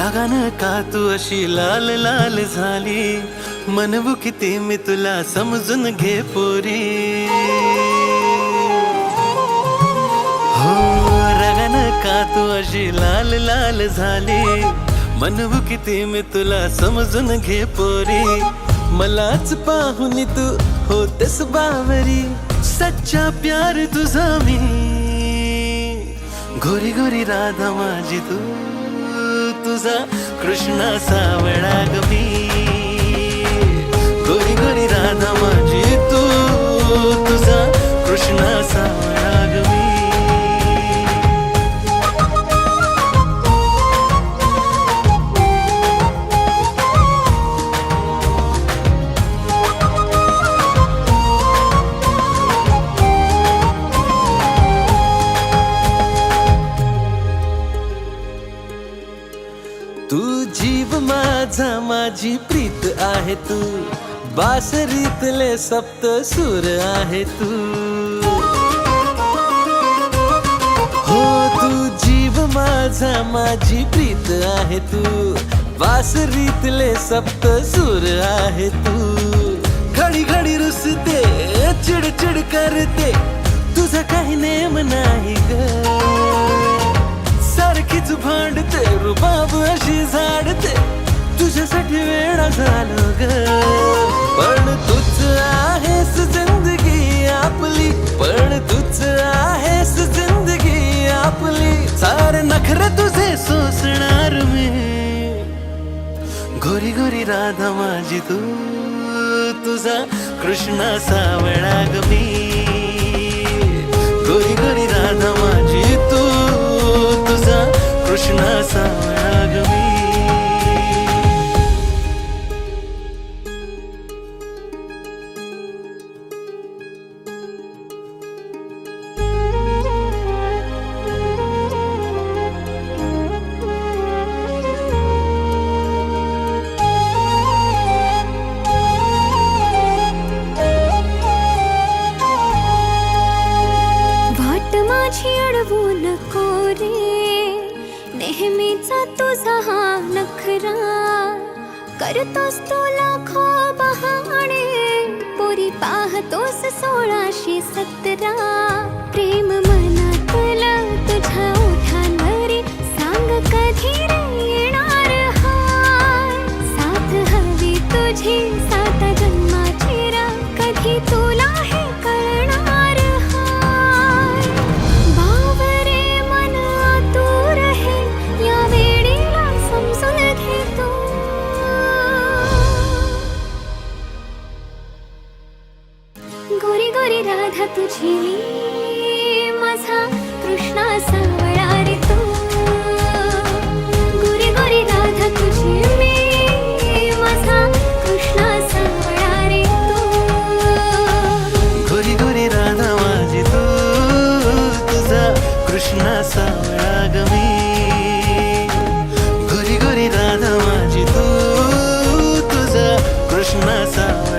रागानं का तू अशी लाल लाल झाली, म्हणू किती मी तुला समजून घे पोरी. हो रागानं का तू अशी लाल लाल झाली, म्हणू किती मी तुला समजून घे पोरी. मलाच पाहून तू होतेस बावरी, सच्चा प्यार तुझा मी. गोरी गोरी राधा माझी तू, तुझा कृष्णा सावळा ग मी. गोरी गोरी राधा माझी तू, तुझा कृष्णा सावळा ग मी. तू जीव माझा माझी प्रीत आहे तू, बासरीतले सप्त सूर आहे तू. हो तू जीव माझा माझी प्रीत आहे तू, बासरीतले सप्त सूर आहे तू. घडी घडी रुसते चिडचिड करते, तुझा काही नेम नाही ग. सारखीच भांडते रुबाब अशी झाडते, तुझ्यासाठी वेळा झालो ग. पण तूच आहेस जिंदगी आपली, पण तूच आहेस जिंदगी आपली. सारे नखरे तुझे सोसणार मी. गोरी गोरी राधा माझी तू, तुझा कृष्णा सावळा ग मी. गोरी गोरी राधा माझी तू, तुझा कृष्णा सावळा ग मी. वाट माझी अडवू नको रे, नेहमीचा तुझा हा नखरा. करतोस तू लाखो बहाणे, पोरी पाहतोस 1617. प्रेम मनातलं तुझ्या ओठांवरी, सांग कधी रे येणार हाय. साथ हवी तुझी 7 जन्माची रा, कधी तुला हे कळणार हाय. बावरे मन आतुर हे, या वेळेला समजून घे तू. गोरी गोरी राधा तुझी मी, माझा कृष्णा सावळा रे तू. गोरी गोरी राधा तुझी मी, माझा कृष्णा सावळा रे तू. गोरी गोरी राधा माझी तू, तुझा कृष्णा सावळा ग मी. गोरी गोरी राधा माझी तू, तुझा कृष्णा सावळा.